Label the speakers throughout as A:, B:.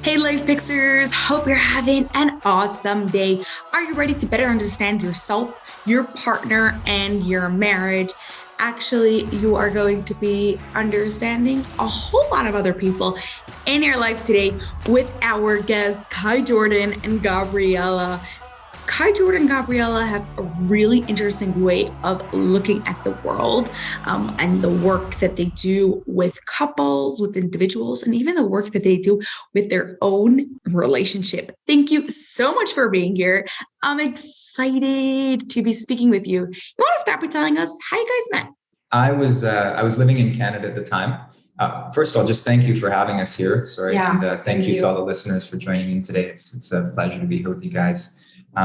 A: Hey, LifePixers! Hope you're having an awesome day. Are you ready to better understand yourself, your partner, and your marriage? Actually, you are going to be understanding a whole lot of other people in your life today with our guests, Kai Jordan and Gabriella. Kai Jordan and Gabriella have a really interesting way of looking at the world and the work that they do with couples, with individuals, and even the work that they do with their own relationship. Thank you so much for being here. I'm excited to be speaking with you. You want to start by telling us how you guys met?
B: I was living in Canada at the time. First of all, just thank you for having us here. And thank you to all the listeners for joining me today. It's a pleasure to be here with you guys. We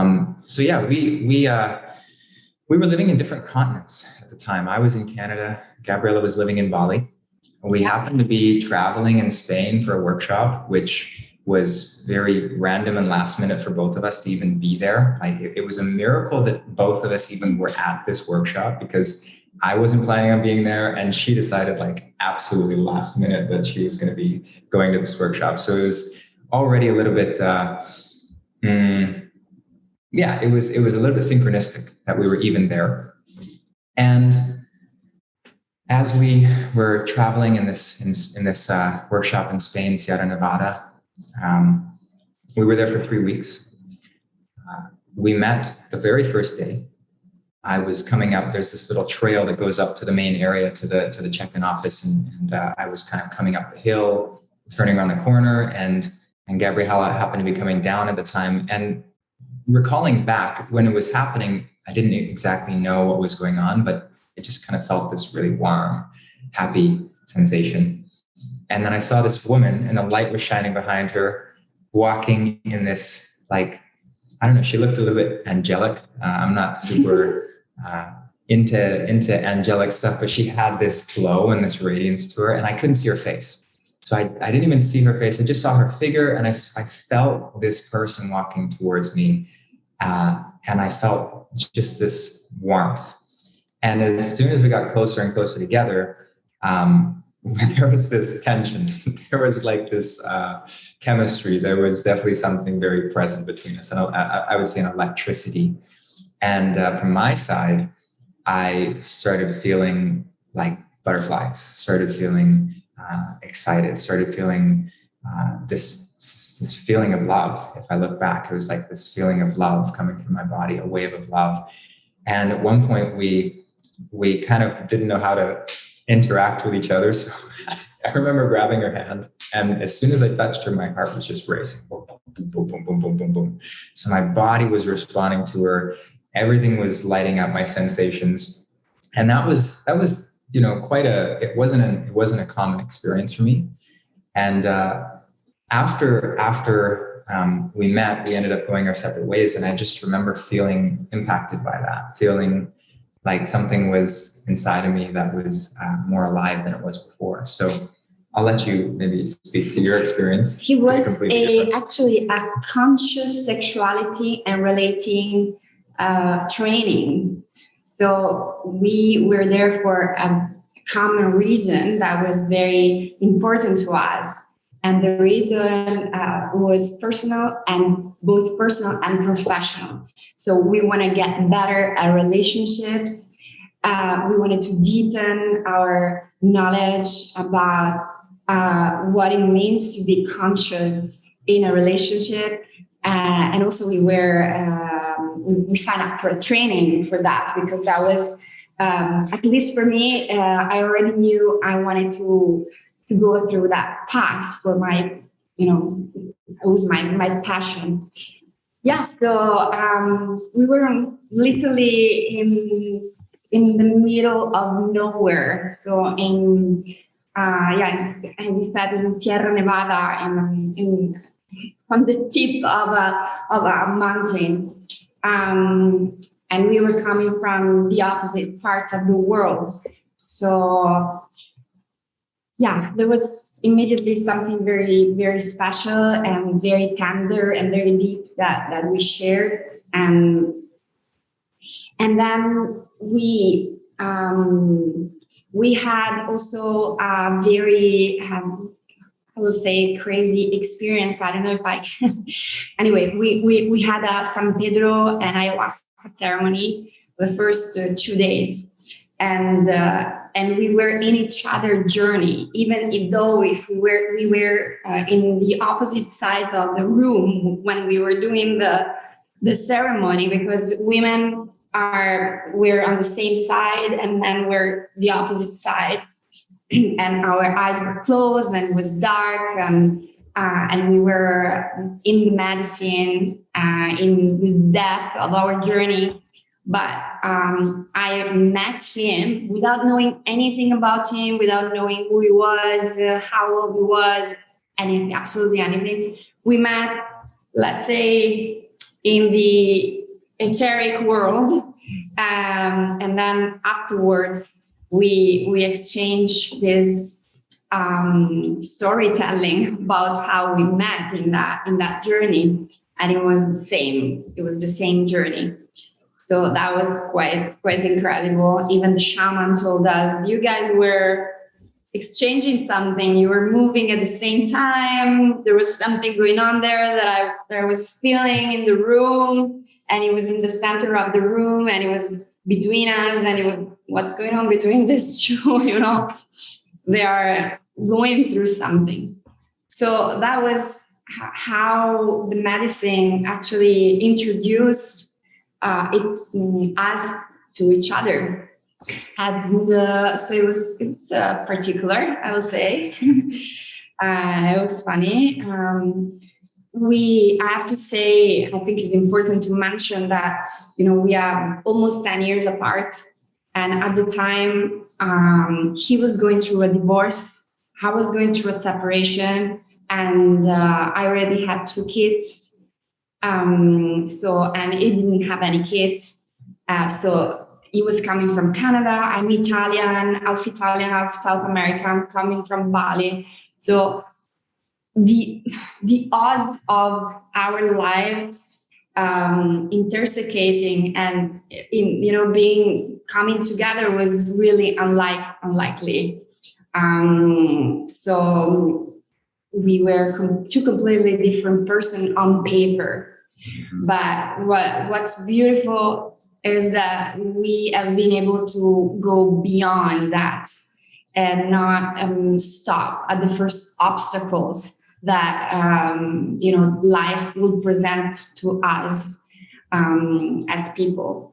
B: were living in different continents at the time. I was in Canada. Gabriella was living in Bali. We happened to be traveling in Spain for a workshop, which was very random and last minute for both of us to even be there. Like it was a miracle that both of us even were at this workshop, because I wasn't planning on being there, and she decided absolutely last minute that she was going to be going to this workshop. So it was already a little bit, it was a little bit synchronistic that we were even there. And as we were traveling in this workshop in Spain, Sierra Nevada, we were there for 3 weeks. We met the very first day. I was coming up. There's this little trail that goes up to the main area, to the check-in office, and I was kind of coming up the hill, turning around the corner, and Gabriella happened to be coming down at the time. And recalling back when it was happening, I didn't exactly know what was going on, but it just kind of felt this really warm, happy sensation. And then I saw this woman, and the light was shining behind her, walking in this, I don't know, she looked a little bit angelic. I'm not super into angelic stuff, but she had this glow and this radiance to her, and I couldn't see her face. So I didn't even see her face. I just saw her figure, and I felt this person walking towards me. And I felt just this warmth. And as soon as we got closer and closer together, there was this tension. There was this chemistry. There was definitely something very present between us. And I would say an electricity. And from my side, I started feeling like butterflies, started feeling excited, started feeling this feeling of love. If I look back, it was like this feeling of love coming from my body, a wave of love. And at one point we kind of didn't know how to interact with each other. So I remember grabbing her hand, and as soon as I touched her, my heart was just racing. Boom, boom, boom, boom, boom, boom, boom, boom. So my body was responding to her. Everything was lighting up, my sensations. And that was it wasn't a common experience for me. And after we met, we ended up going our separate ways. And I just remember feeling impacted by that, feeling like something was inside of me that was more alive than it was before. So I'll let you maybe speak to your experience.
C: He was actually a conscious sexuality and relating training. So we were there for a common reason that was very important to us. And the reason was both personal and professional. So we want to get better at relationships. We wanted to deepen our knowledge about what it means to be conscious in a relationship. And also we signed up for a training for that, because that was, at least for me, I already knew I wanted to go through that path for my, it was my passion. Yeah, so we were literally in the middle of nowhere. So as we said, in Sierra Nevada, on the tip of a mountain. And we were coming from the opposite parts of the world. So there was immediately something very, very special and very tender and very deep that we shared. And then we had also a very I will say, crazy experience. I don't know if I can. Anyway, we had a San Pedro and ayahuasca ceremony the first 2 days, and we were in each other's journey, even though if we were in the opposite sides of the room when we were doing the ceremony, because women we're on the same side and men were the opposite side. And our eyes were closed and it was dark, and we were in the medicine, in the depth of our journey. But I met him without knowing anything about him, without knowing who he was, how old he was, anything, absolutely anything. We met, let's say, in the etheric world, and then afterwards, we exchanged this storytelling about how we met in that journey, and it was the same. It was the same journey. So that was quite incredible. Even the shaman told us, "You guys were exchanging something. You were moving at the same time. There was something going on there that I was feeling in the room, and it was in the center of the room, and it was between us, and it was." What's going on between these two, they are going through something. So that was how the medicine actually introduced us to each other. And so it was particular, I will say. It was funny. I have to say, I think it's important to mention that, we are almost 10 years apart. And at the time, he was going through a divorce. I was going through a separation, and I already had 2 kids. And he didn't have any kids. So he was coming from Canada. I'm Italian, half Italian, half South American. I'm coming from Bali. So the odds of our lives intersecating and coming together was really unlikely. So we were two completely different persons on paper. But what's beautiful is that we have been able to go beyond that and not stop at the first obstacles that life will present to us as people.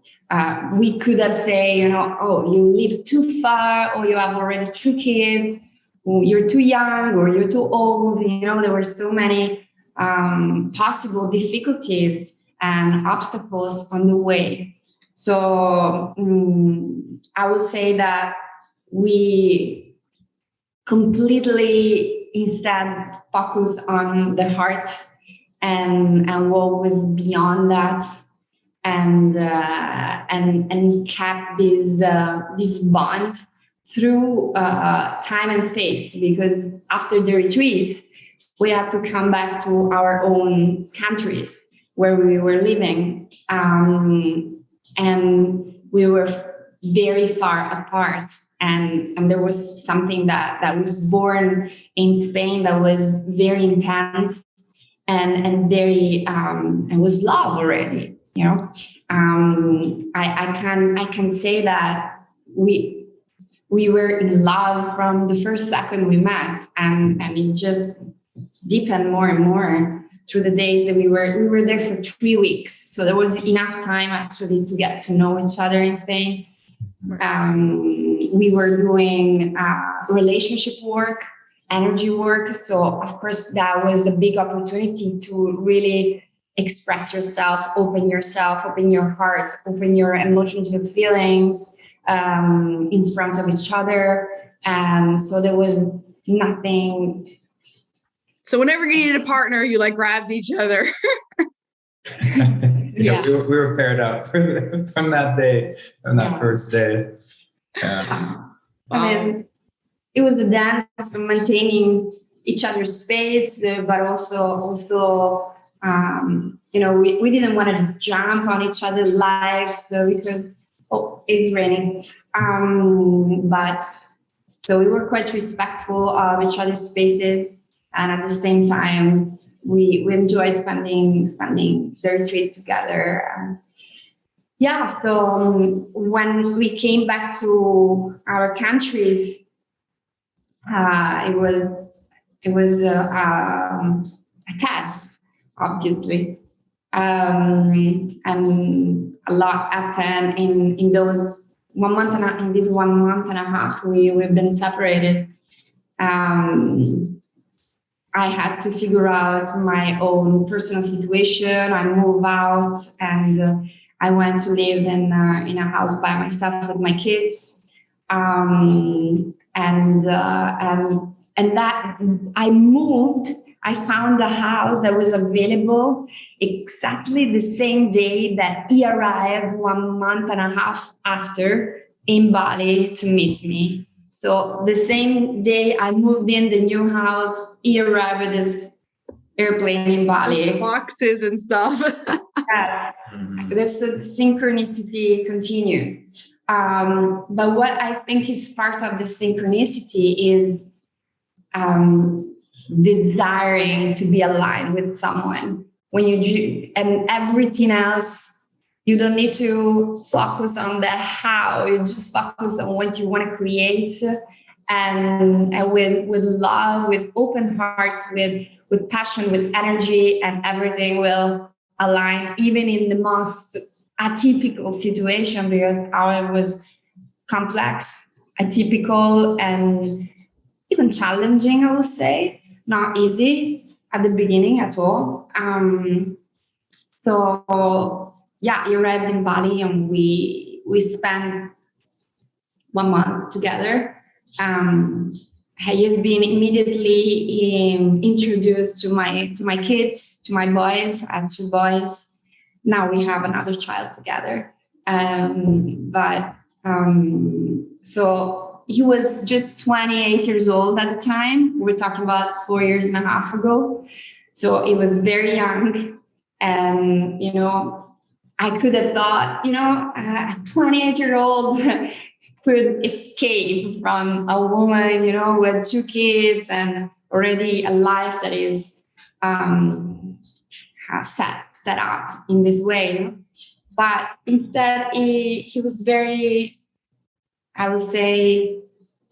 C: We could have said, you live too far, or you have already 2 kids, or you're too young, or you're too old. There were so many possible difficulties and obstacles on the way. So I would say that we completely instead focus on the heart and what was beyond that, and kept this bond through time and space, because after the retreat we had to come back to our own countries where we were living, and we were very far apart, and there was something that was born in Spain that was very intense and very it was love already. I can say that we were in love from the first second we met, and it just deepened more and more through the days that we were there for 3 weeks. So there was enough time actually to get to know each other in Spain. We were doing relationship work, energy work. So of course that was a big opportunity to really express yourself, open your heart, open your emotions and feelings in front of each other. So there was nothing.
A: So whenever you needed a partner, you grabbed each other.
B: Yeah. We were paired up from that day, from that first day.
C: And then it was a dance from maintaining each other's space, but also we didn't want to jump on each other's lives, because it's raining. But so we were quite respectful of each other's spaces. And at the same time, we enjoy spending the retreat together. So when we came back to our countries, it was a test, obviously, and a lot happened in those 1 month in this 1 month and a half we've been separated. I had to figure out my own personal situation. I moved out and I went to live in a house by myself with my kids. And that I moved, I found a house that was available exactly the same day that he arrived 1 month and a half after in Bali to meet me. So the same day I moved in the new house, he arrived with this airplane in Bali.
A: Boxes and stuff.
C: Yes, this synchronicity continued. But what I think is part of the synchronicity is desiring to be aligned with someone. When you do, and everything else, you don't need to focus on the how. You just focus on what you want to create, and with love, with open heart, with passion, with energy, and everything will align, even in the most atypical situation, because ours was complex, atypical, and even challenging, I would say. Not easy at the beginning at all. He arrived in Bali and we spent 1 month together. He has been immediately introduced to my kids, to my boys. I had 2 boys. Now we have another child together. So he was just 28 years old at the time. We're talking about 4 years and a half ago. So he was very young. And, I could have thought, a 28-year-old could escape from a woman, with 2 kids and already a life that is set up in this way. But instead, he was very, I would say,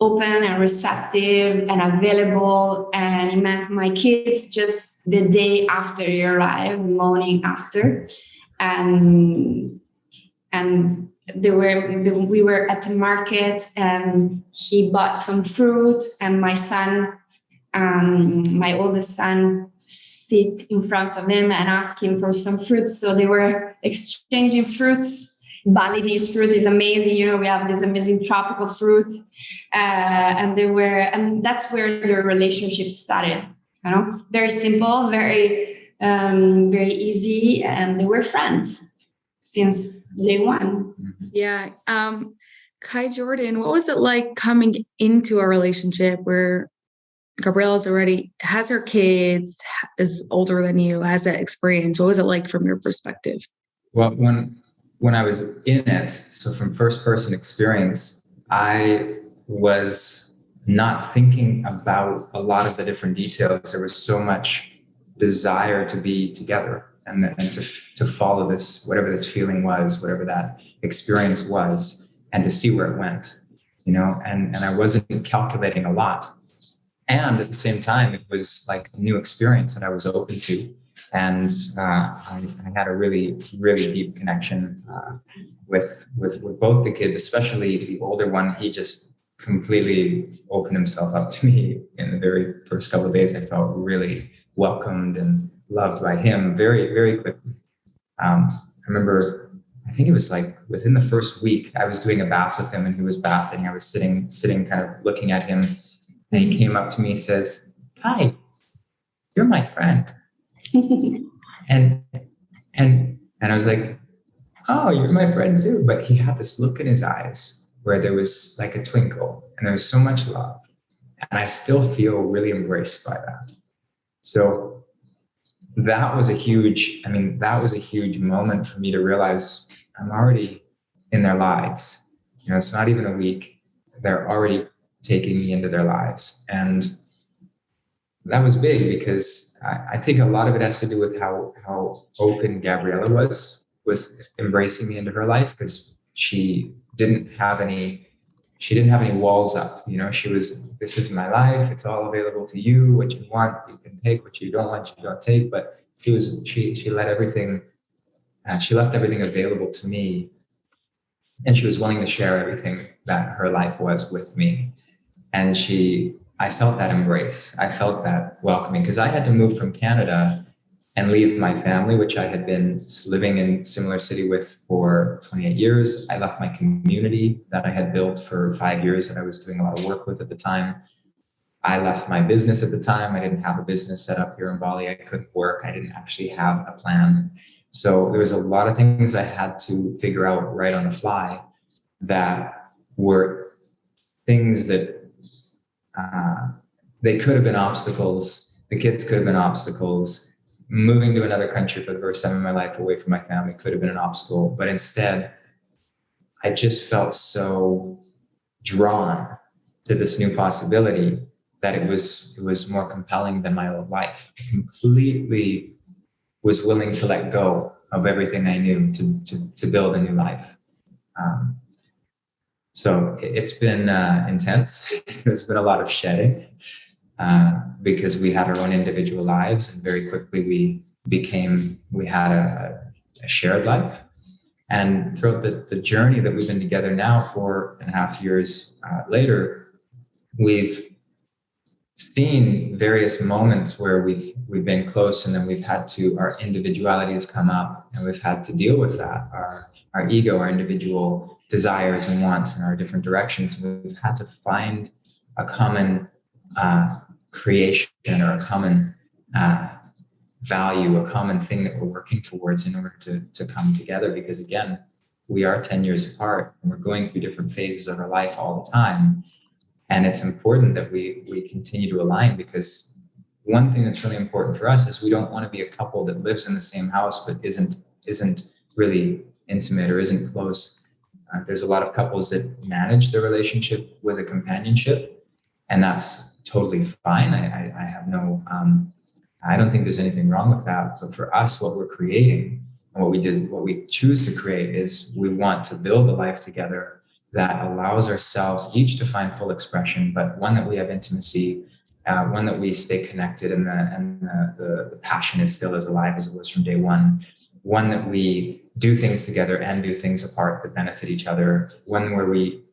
C: open and receptive and available. And he met my kids just the day after he arrived, the morning after. And we were at the market and he bought some fruit, and my son, my oldest son, sit in front of him and ask him for some fruit. So they were exchanging fruits. Balinese fruit is amazing. We have this amazing tropical fruit, and that's where their relationship started. Very simple, very easy, and they were friends since day one.
A: Yeah. Kai Jordan, what was it like coming into a relationship where Gabriella's already has her kids, is older than you, has that experience? What was it like from your perspective?
B: Well, when I was in it, so from first person experience, I was not thinking about a lot of the different details. There was so much desire to be together and to follow this, whatever this feeling was, whatever that experience was, and to see where it went, and I wasn't calculating a lot. And at the same time, it was like a new experience that I was open to. And I had a really, really deep connection with both the kids, especially the older one. He just completely opened himself up to me in the very first couple of days. I felt really welcomed and loved by him very, very quickly. I remember, I think it was like within the first week, I was doing a bath with him and he was bathing. I was sitting kind of looking at him, and he came up to me and says, "Hi, you're my friend." and I was like, "Oh, you're my friend too." But he had this look in his eyes where there was like a twinkle and there was so much love. And I still feel really embraced by that. So that was a huge moment for me to realize I'm already in their lives. It's not even a week. They're already taking me into their lives. And that was big because I think a lot of it has to do with how open Gabriella was with embracing me into her life, because she didn't have any walls up. She was, this is my life. It's all available to you. What you want, you can take. What you don't want, you don't take. But she let everything, she left everything available to me. And she was willing to share everything that her life was with me. And I felt that embrace. I felt that welcoming, because I had to move from Canada and leave my family, which I had been living in similar city with for 28 years. I left my community that I had built for 5 years that I was doing a lot of work with at the time. I left my business at the time. I didn't have a business set up here in Bali. I couldn't work. I didn't actually have a plan. So there was a lot of things I had to figure out right on the fly that were things that they could have been obstacles. The kids could have been obstacles. Moving to another country for the first time in my life away from my family could have been an obstacle. But instead, I just felt so drawn to this new possibility that it was more compelling than my old life. I completely was willing to let go of everything I knew to build a new life. So it's been intense. There's been a lot of shedding because we had our own individual lives, and very quickly we had a shared life. And throughout the journey that we've been together now, 4.5 years later, we've seen various moments where we've been close, and then our individuality has come up, and we've had to deal with that, our ego, our individual desires and wants in our different directions. And we've had to find a common creation, or a common value, a common thing that we're working towards in order to come together. Because again, we are 10 years apart, and we're going through different phases of our life all the time. And it's important that we continue to align, because one thing that's really important for us is we don't want to be a couple that lives in the same house but isn't really intimate or isn't close. There's a lot of couples that manage their relationship with a companionship, and that's totally fine. I have no, I don't think there's anything wrong with that. But for us, what we're creating and what we choose to create is we want to build a life together that allows ourselves each to find full expression, but one that we have intimacy, one that we stay connected, and the passion is still as alive as it was from day one that we do things together and do things apart that benefit each other, one where we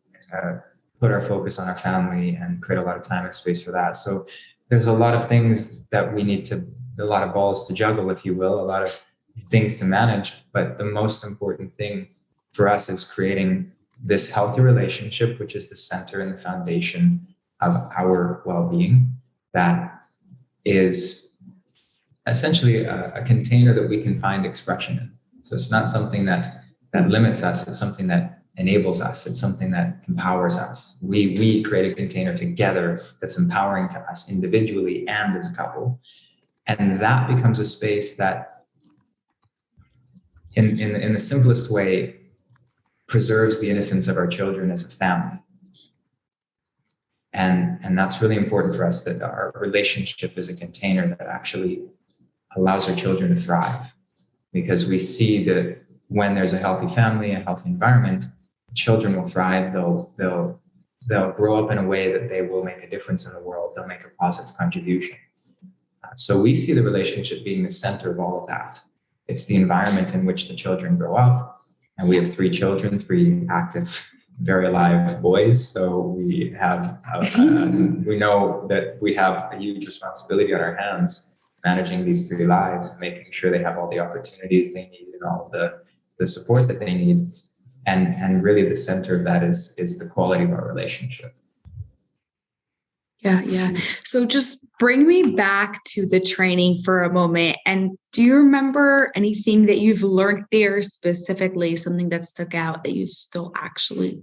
B: put our focus on our family and create a lot of time and space for that. So there's a lot of things that we need a lot of balls to juggle, if you will, a lot of things to manage. But the most important thing for us is creating this healthy relationship, which is the center and the foundation of our well-being, that is essentially a container that we can find expression in. So it's not something that limits us. It's something that enables us. It's something that empowers us. We create a container together that's empowering to us individually and as a couple. And that becomes a space that, in the simplest way, preserves the innocence of our children as a family. And that's really important for us, that our relationship is a container that actually allows our children to thrive. Because we see that when there's a healthy family, a healthy environment, children will thrive. They'll grow up in a way that they will make a difference in the world. They'll make a positive contribution. So we see the relationship being the center of all of that. It's the environment in which the children grow up. And we have 3 children, 3 active, very alive boys. So we have, we know that we have a huge responsibility on our hands, managing these 3 lives, making sure they have all the opportunities they need and all the support that they need. And really the center of that is the quality of our relationship.
A: Yeah. So just bring me back to the training for a moment. And do you remember anything that you've learned there specifically, something that stuck out that you still actually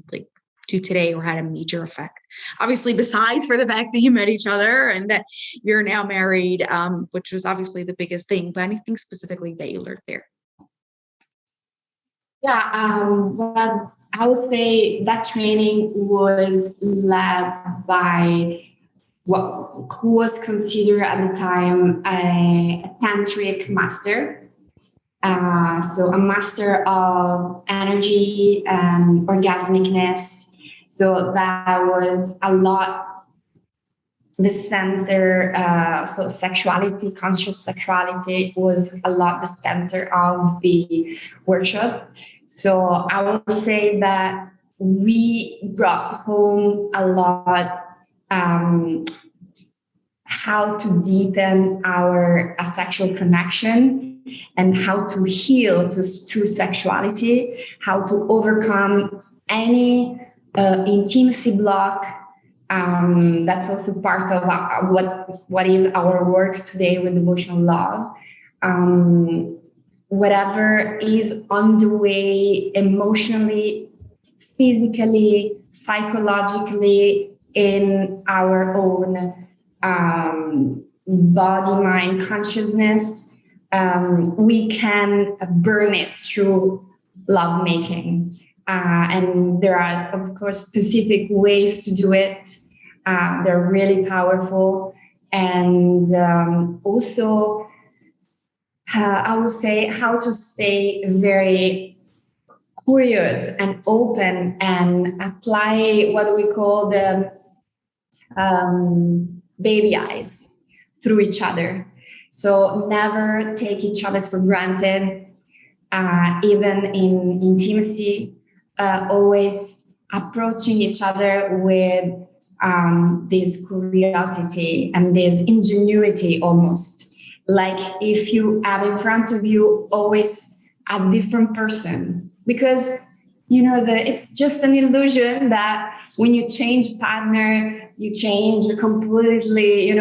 A: do today or had a major effect? Obviously, besides for the fact that you met each other and that you're now married, which was obviously the biggest thing, but anything specifically that you learned there?
C: Yeah, well, I would say that training was led by who was considered at the time a tantric master. So a master of energy and orgasmicness. So that was a lot the center. So sexuality, conscious sexuality was a lot the center of the workshop. So I will say that we brought home a lot how to deepen our sexual connection and how to heal through sexuality, how to overcome any intimacy block. That's also part of what is our work today with Devotional Love. Whatever is on the way emotionally, physically, psychologically in our own body, mind, consciousness, we can burn it through lovemaking. And there are, of course, specific ways to do it. They're really powerful. And also, I would say how to stay very curious and open and apply what we call the baby eyes through each other. So never take each other for granted, even in intimacy, always approaching each other with this curiosity and this ingenuity almost. Like if you have in front of you always a different person, because it's just an illusion that when you change partner, you change completely,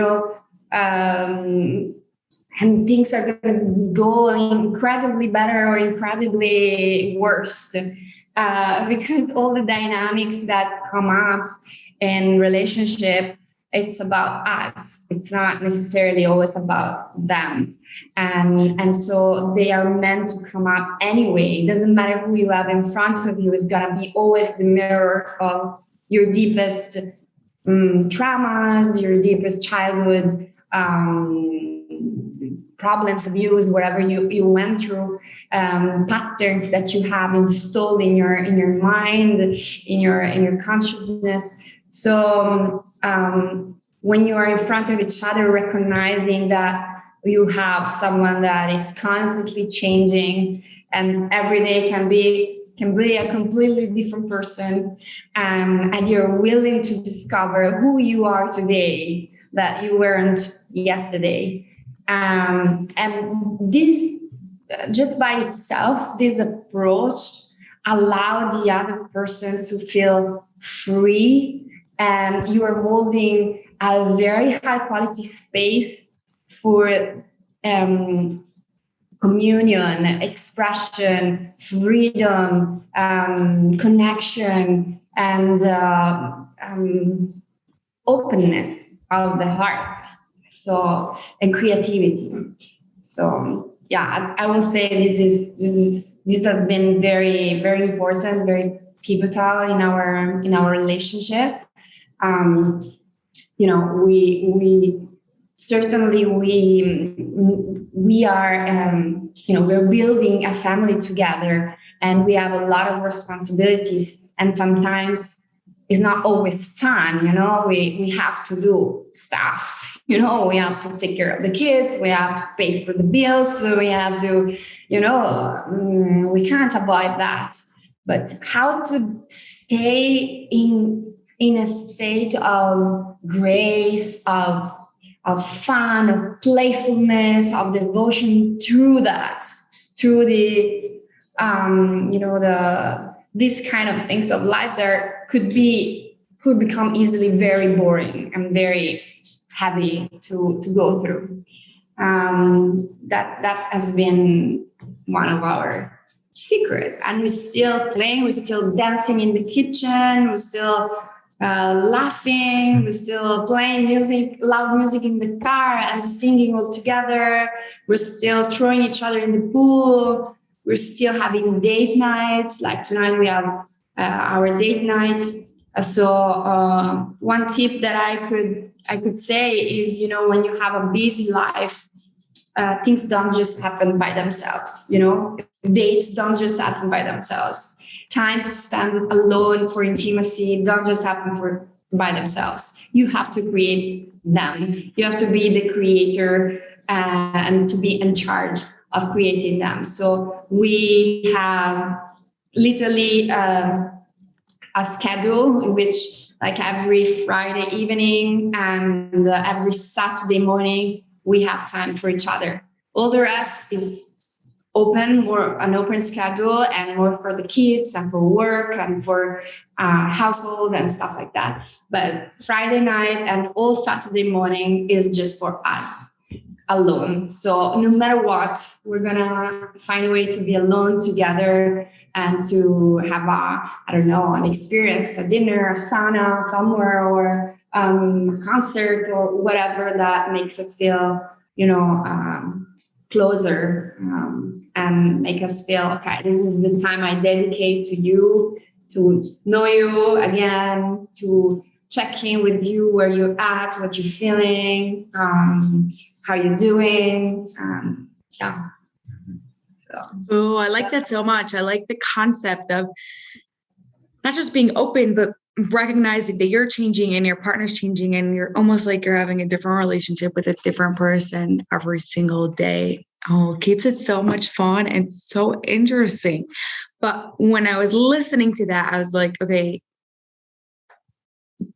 C: and things are going to go incredibly better or incredibly worse, because all the dynamics that come up in relationship, it's about us. It's not necessarily always about them. And so they are meant to come up anyway. It doesn't matter who you have in front of you, it's going to be always the mirror of your deepest traumas, your deepest childhood problems, abuse, whatever you went through, patterns that you have installed in your mind, in your consciousness. So when you are in front of each other, recognizing that you have someone that is constantly changing, and every day can be a completely different person, and you're willing to discover who you are today that you weren't yesterday. And this, just by itself, this approach allows the other person to feel free, and you are holding a very high quality space for communion, expression, freedom, connection, and openness of the heart. So, and creativity. So, yeah, I will say this has been very, very important, very pivotal in our relationship. We are we're building a family together, and we have a lot of responsibilities, and sometimes it's not always time. We have to do stuff. We have to take care of the kids, we have to pay for the bills, so we have to, we can't avoid that. But how to stay in a state of grace, of fun, of playfulness, of devotion through the these kind of things of life that could become easily very boring and very heavy to go through. That has been one of our secrets, and we're still playing, we're still dancing in the kitchen, we're still laughing, we're still playing loud music in the car and singing all together. We're still throwing each other in the pool. We're still having date nights. Like tonight we have our date nights. One tip that I could say is, when you have a busy life, things don't just happen by themselves. Dates don't just happen by themselves. Time to spend alone for intimacy don't just happen by themselves. You have to create them. You have to be the creator and to be in charge of creating them. So we have literally a schedule in which, like, every Friday evening and every Saturday morning, we have time for each other. All the rest is an open schedule, and more for the kids and for work and for household and stuff like that. But Friday night and all Saturday morning is just for us alone. So no matter what, we're gonna find a way to be alone together and to have an experience, a dinner, a sauna somewhere, or a concert, or whatever that makes us feel, closer, and make us feel, okay, this is the time I dedicate to you, to know you again, to check in with you, where you're at, what you're feeling, how you're doing. Yeah.
A: Oh, I like that so much. I like the concept of not just being open, but recognizing that you're changing and your partner's changing, and you're almost like you're having a different relationship with a different person every single day. Oh, it keeps it so much fun and so interesting. But when I was listening to that, I was like, okay,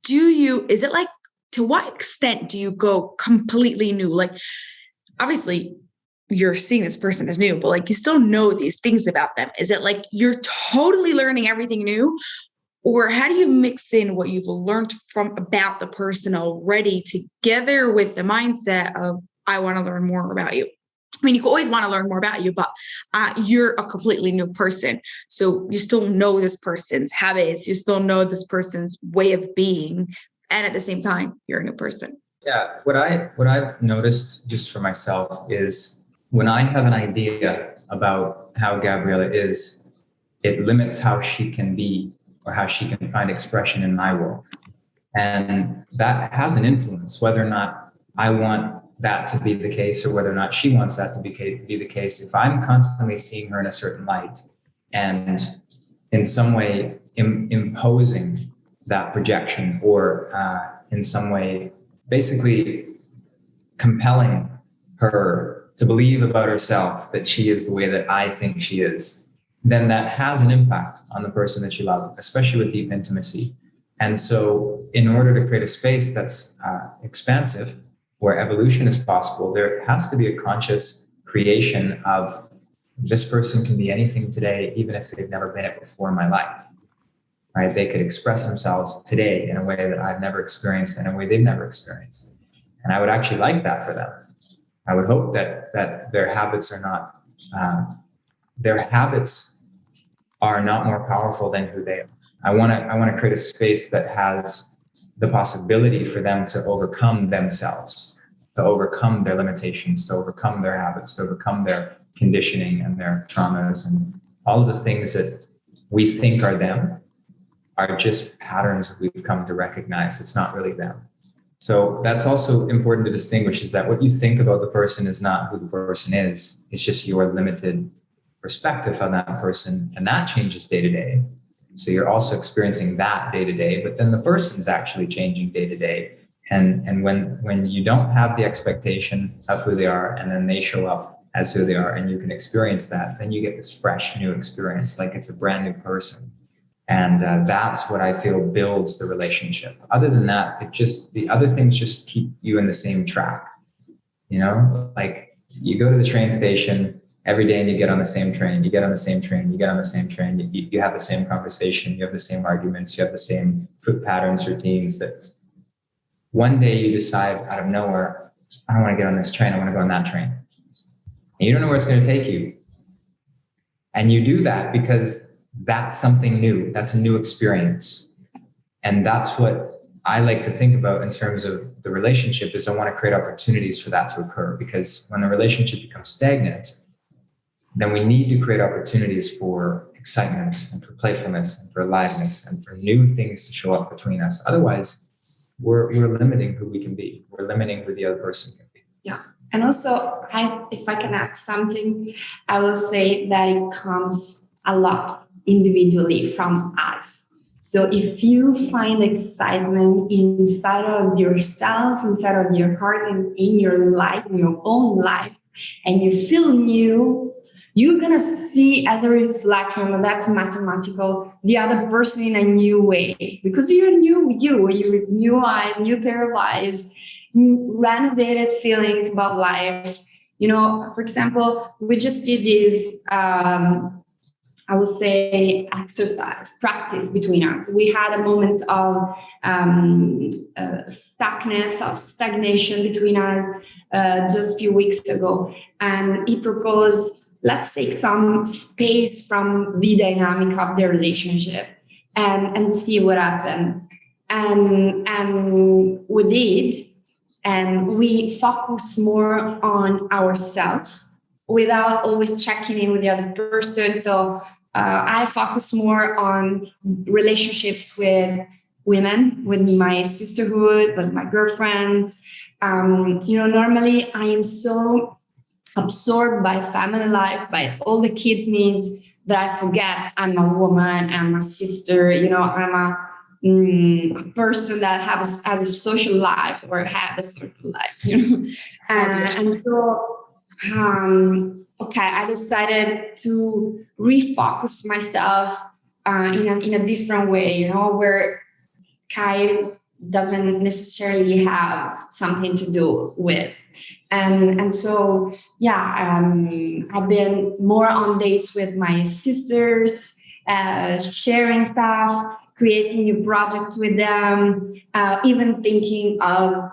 A: is it like, to what extent do you go completely new? Like, obviously, you're seeing this person as new, but like, you still know these things about them. Is it like you're totally learning everything new? Or how do you mix in what you've learned about the person already together with the mindset of, I want to learn more about you? I mean, you always want to learn more about you, but you're a completely new person. So you still know this person's habits. You still know this person's way of being. And at the same time, you're a new person.
B: Yeah. What I've noticed just for myself is, when I have an idea about how Gabriella is, it limits how she can be or how she can find expression in my world. And that has an influence, whether or not I want that to be the case or whether or not she wants that to be the case. If I'm constantly seeing her in a certain light and in some way imposing that projection, or in some way basically compelling her to believe about herself that she is the way that I think she is, then that has an impact on the person that you love, especially with deep intimacy. And so in order to create a space that's expansive, where evolution is possible, there has to be a conscious creation of, this person can be anything today, even if they've never been it before in my life, right? They could express themselves today in a way that I've never experienced, in a way they've never experienced. And I would actually like that for them. I would hope that their habits are not more powerful than who they are. I want to create a space that has the possibility for them to overcome themselves, to overcome their limitations, to overcome their habits, to overcome their conditioning and their traumas, and all of the things that we think are them are just patterns that we've come to recognize. It's not really them. So that's also important to distinguish, is that what you think about the person is not who the person is. It's just your limited perspective on that person, and that changes day to day. So you're also experiencing that day to day, but then the person's actually changing day to day. And when you don't have the expectation of who they are, and then they show up as who they are, and you can experience that, then you get this fresh new experience, like it's a brand new person. And that's what I feel builds the relationship. Other than that, the other things just keep you in the same track. Like you go to the train station every day and you get on the same train, you get on the same train, you get on the same train, you have the same conversation, you have the same arguments, you have the same food patterns, routines, that one day you decide out of nowhere, I don't want to get on this train, I want to go on that train. And you don't know where it's going to take you. And you do that because that's something new. That's a new experience. And that's what I like to think about in terms of the relationship, is I want to create opportunities for that to occur. Because when the relationship becomes stagnant, then we need to create opportunities for excitement and for playfulness and for aliveness and for new things to show up between us. Otherwise, we're limiting who we can be. We're limiting who the other person can be.
C: Yeah. And also, if I can add something, I will say that it comes a lot individually from us. So if you find excitement inside of yourself, inside of your heart, and in your life, in your own life, and you feel new, you're going to see as a reflection, and that's mathematical, the other person in a new way. Because you're new eyes, new pair of eyes, renovated feelings about life. You know, for example, we just did this, I would say, exercise, practice between us. We had a moment of stagnation between us just a few weeks ago. And he proposed, let's take some space from the dynamic of the relationship and see what happened. And we did. And we focus more on ourselves without always checking in with the other person. So I focus more on relationships with women, with my sisterhood, with my girlfriends. Normally I am so absorbed by family life, by all the kids' needs, that I forget I'm a woman, I'm a sister, I'm a person that has a social life or had a social life, and so I decided to refocus myself in a different way, where Kai doesn't necessarily have something to do with. And so, I've been more on dates with my sisters, sharing stuff, creating new projects with them, even thinking of,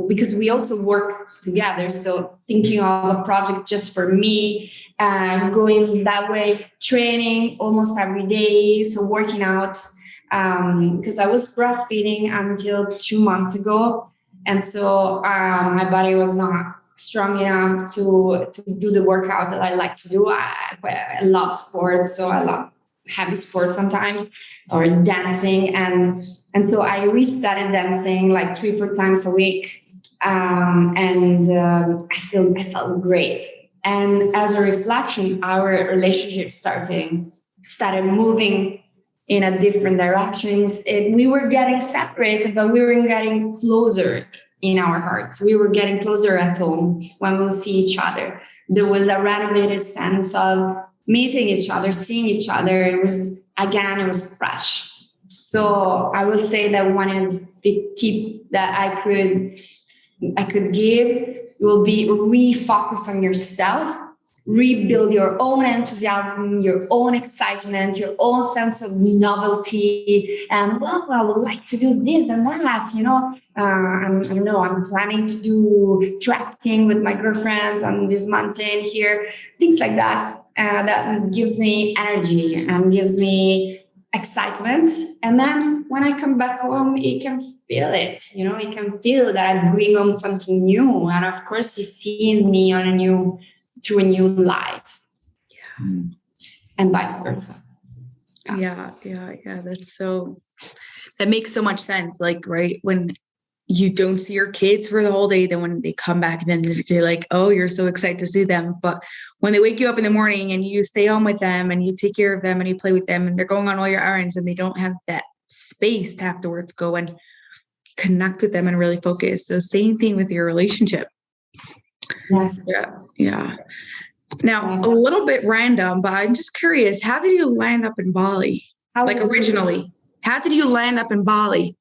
C: because we also work together. So thinking of a project just for me, going that way, training almost every day. So working out, because I was breastfeeding until 2 months ago. And so my body was not strong enough to do the workout that I like to do. I love sports, so I love heavy sports sometimes, or dancing. And so I restarted dancing like 3-4 times a week. I felt great. And as a reflection, our relationship started moving in a different directions. We were getting separated, but we were getting closer in our hearts. We were getting closer at home when we would see each other. There was a renovated sense of meeting each other, seeing each other. It was fresh. So I would say that one of the tips that I could give will be refocus on yourself, rebuild your own enthusiasm, your own excitement, your own sense of novelty. And I would like to do this and that, I'm planning to do trekking with my girlfriends on this mountain here, things like that. That gives me energy and gives me excitement. And then when I come back home, you can feel it. You can feel that I bring on something new. And of course, you see me through a new light. Yeah. And vice versa.
A: Yeah. That makes so much sense. Like, right, when you don't see your kids for the whole day, then when they come back, then they're like, oh, you're so excited to see them. But when they wake you up in the morning and you stay home with them and you take care of them and you play with them and they're going on all your errands and they don't have that space to afterwards go and connect with them and really focus. So same thing with your relationship.
C: Yes.
A: Yeah. Now, a little bit random, but I'm just curious, how did you land up in Bali? Originally, how did you land up in Bali?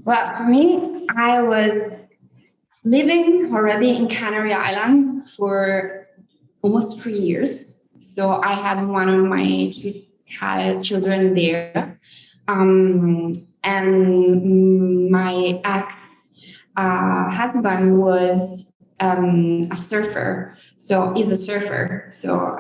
C: Well, for me, I was living already in Canary Island for almost 3 years. So I had one of my children there. And my ex-husband was a surfer. So he's a surfer. So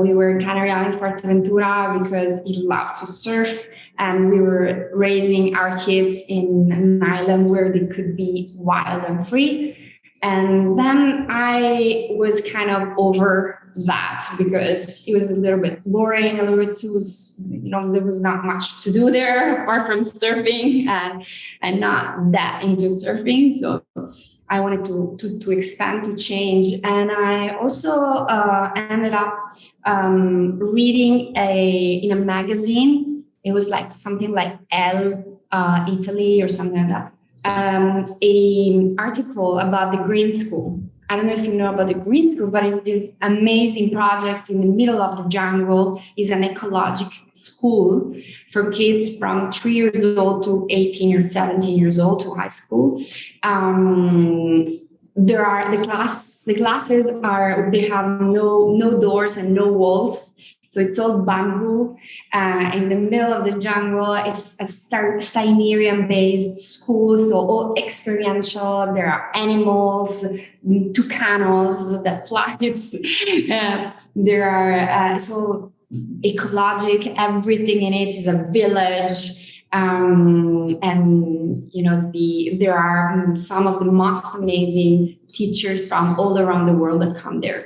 C: we were in Canary Island, Fuerteventura, because he loved to surf. And we were raising our kids in an island where they could be wild and free. And then I was kind of over that because it was a little bit boring, a little bit too, there was not much to do there apart from surfing and not that into surfing. So I wanted to expand, to change. And I also ended up reading in a magazine. It was like something like Italy or something like that. An article about the Green School. I don't know if you know about the Green School, but it's an amazing project in the middle of the jungle. It's an ecological school for kids from 3 years old to 18 or 17 years old to high school. There are the classes they have no doors and no walls. So it's all bamboo in the middle of the jungle. It's a Steinerian-based school, so all experiential. There are animals, toucans that fly. There are so ecologic. Everything in it is a village, and there are some of the most amazing teachers from all around the world that come there.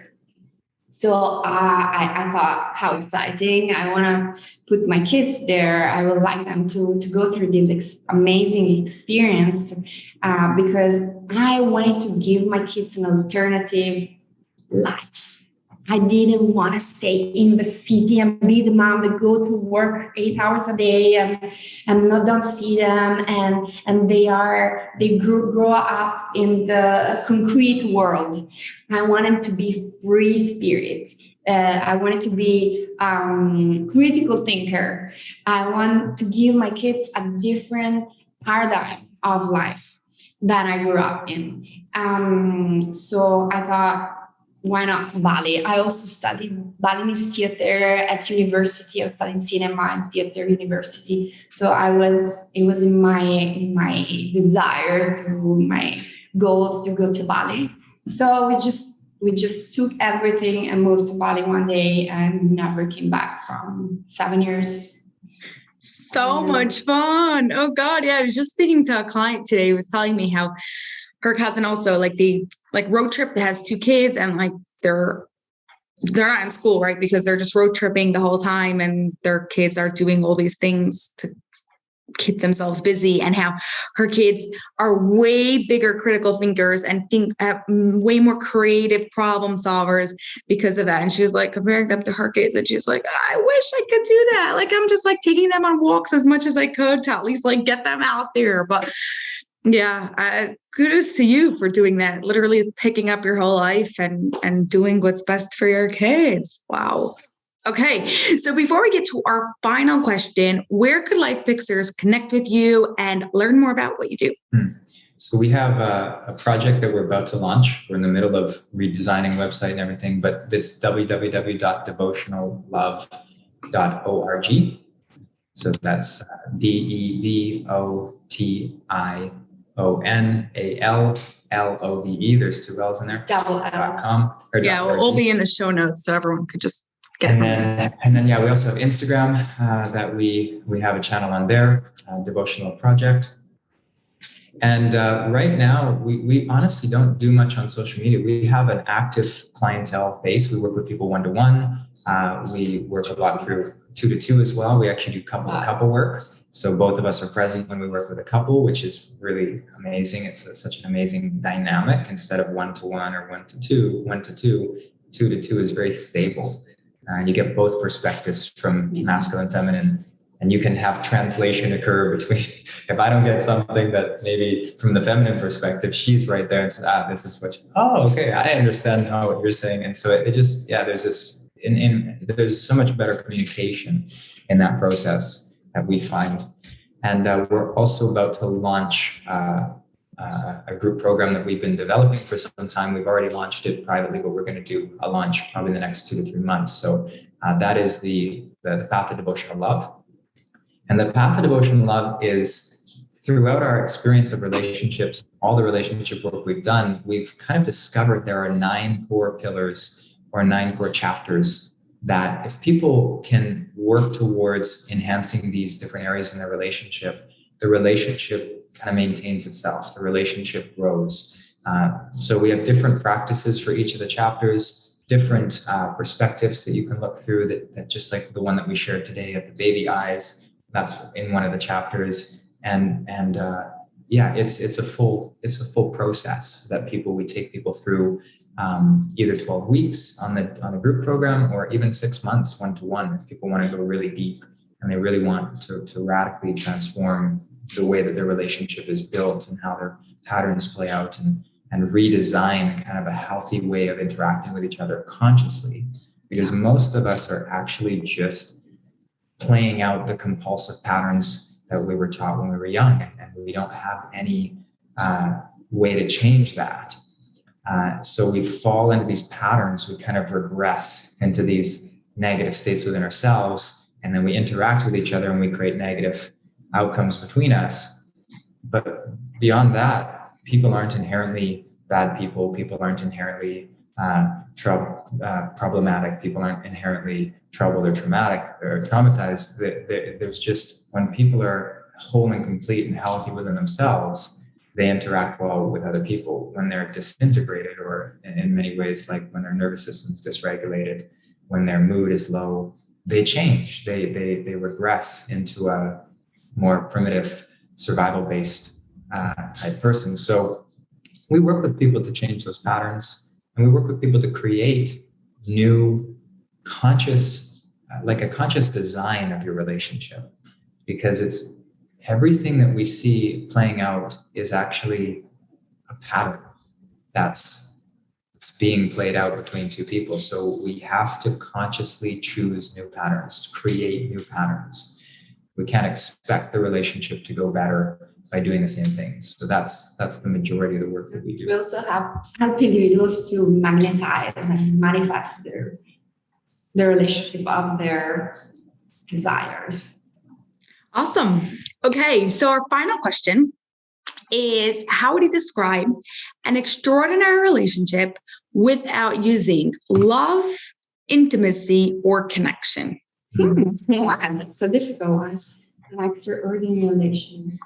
C: So I thought, how exciting. I want to put my kids there. I would like them to go through this amazing experience because I wanted to give my kids an alternative life. I didn't want to stay in the city and be the mom that go to work 8 hours a day and don't see them. And they grow up in the concrete world. I want them to be free spirit. I wanted to be critical thinker. I want to give my kids a different paradigm of life that I grew up in. So I thought, why not Bali? I also studied Balinese theater at university. I studied cinema and theater university. So it was in my desire, through my goals, to go to Bali. So we just took everything and moved to Bali one day and never came back from 7 years.
A: So much fun. Oh God. Yeah. I was just speaking to a client today who was telling me how her cousin also the road trip that has 2 kids and they're not in school, right? Because they're just road tripping the whole time and their kids are doing all these things to keep themselves busy, and how her kids are way bigger critical thinkers and think way more creative problem solvers because of that. And she's comparing them to her kids, and she's like, I wish I could do that. I'm just taking them on walks as much as I could to at least get them out there. But yeah, kudos to you for doing that, literally picking up your whole life and doing what's best for your kids. Wow. Okay. So before we get to our final question, where could LifePixers connect with you and learn more about what you do?
B: So we have a project that we're about to launch. We're in the middle of redesigning website and everything, but it's www.devotionallove.org. So that's DEVOTIONALLOVE. There's 2 L's in there.
C: Double L.
B: .com.
A: Yeah, we'll be in the show notes so everyone could just get it.
B: And then, we also have Instagram that we have a channel on there, Devotional Project. And right now, we honestly don't do much on social media. We have an active clientele base. We work with people 1-to-1. We work a lot through 2-to-2 as well. We actually do couple work. So both of us are present when we work with a couple, which is really amazing. It's such an amazing dynamic instead of 1-to-1 or 1-to-2. 1-to-2, 2-to-2 is very stable. And you get both perspectives from masculine, feminine, and you can have translation occur between, if I don't get something that maybe from the feminine perspective, she's right there and says, this is what okay, I understand what you're saying. And so it just, there's this, there's so much better communication in that process that we find. And we're also about to launch a group program that we've been developing for some time. We've already launched it privately, but we're going to do a launch probably in the next 2 to 3 months. So that is the Path to Devotional Love. And the Path to Devotional Love is, throughout our experience of relationships, all the relationship work we've done, we've kind of discovered there are 9 core pillars or 9 core chapters that if people can work towards enhancing these different areas in their relationship, the relationship kind of maintains itself. The relationship grows. So we have different practices for each of the chapters, different perspectives that you can look through that just like the one that we shared today at the baby eyes, that's in one of the chapters. And it's a full process that we take people through, either 12 weeks on the group program, or even 6 months one-to-one if people want to go really deep and they really want to radically transform the way that their relationship is built and how their patterns play out, and redesign kind of a healthy way of interacting with each other consciously. Because most of us are actually just playing out the compulsive patterns that we were taught when we were young, and we don't have any way to change that. So we fall into these patterns, we kind of regress into these negative states within ourselves, and then we interact with each other and we create negative outcomes between us. But beyond that, people aren't inherently bad people. People aren't inherently problematic. People aren't inherently troubled or traumatized. There's just, when people are whole and complete and healthy within themselves, they interact well with other people. When they're disintegrated, or in many ways, like when their nervous system's dysregulated, when their mood is low, they change. They regress into a more primitive, survival-based type person. So we work with people to change those patterns, and we work with people to create new conscious, like a conscious design of your relationship, because it's everything that we see playing out is actually a pattern it's being played out between two people. So we have to consciously choose new patterns, to create new patterns. We can't expect the relationship to go better by doing the same things. So that's the majority of the work that we do.
C: We also help individuals to magnetize and manifest the relationship of their desires.
A: Awesome. Okay, so our final question is, how would you describe an extraordinary relationship without using love, intimacy, or connection?
C: Yeah, that's a difficult one. An extraordinary relationship.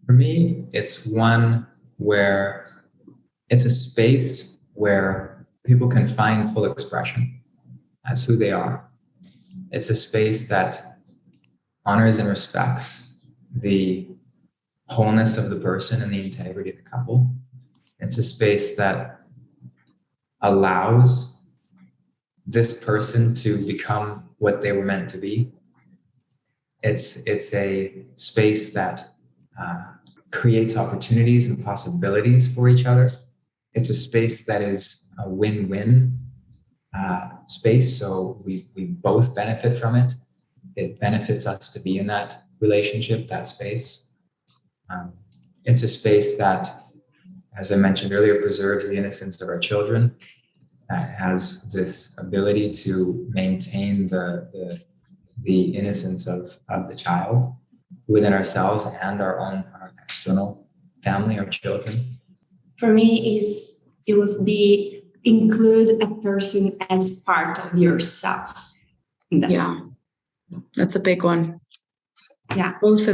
B: For me, it's one where it's a space where people can find full expression as who they are. It's a space that honors and respects the wholeness of the person and the integrity of the couple. It's a space that allows this person to become what they were meant to be. It's a space that creates opportunities and possibilities for each other. It's a space that is a win-win space. So we both benefit from it. It benefits us to be in that relationship, that space. It's a space that, as I mentioned earlier, preserves the innocence of our children, has this ability to maintain the innocence of the child within ourselves and our external family, our children.
C: For me, it was include a person as part of yourself.
A: Yeah, that's a big one.
C: Yeah.
A: Both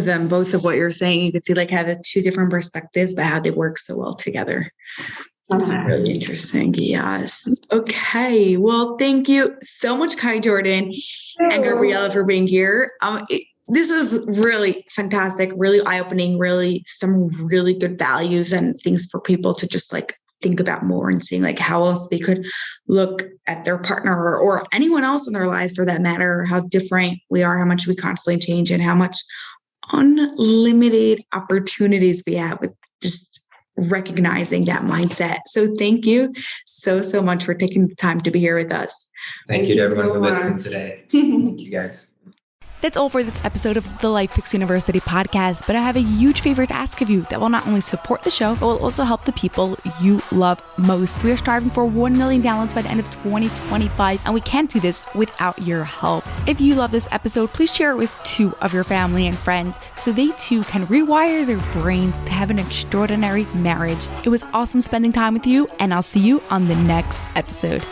A: of what you're saying, you could see like how the two different perspectives, but how they work so well together. That's really interesting. Yes. Okay. Well, thank you so much, Kai Jordan and Gabriella, for being here. This was really fantastic, really eye-opening, really some really good values and things for people to just like think about more and seeing like how else they could look at their partner or anyone else in their lives for that matter, how different we are, how much we constantly change, and how much unlimited opportunities we have with just recognizing that mindset. So thank you so much for taking the time to be here with us.
B: Thank you to everyone who listened today. Thank you guys.
D: That's all for this episode of the LifePix University Podcast, but I have a huge favor to ask of you that will not only support the show, but will also help the people you love most. We are striving for 1 million downloads by the end of 2025, and we can't do this without your help. If you love this episode, please share it with 2 of your family and friends so they too can rewire their brains to have an extraordinary marriage. It was awesome spending time with you, and I'll see you on the next episode.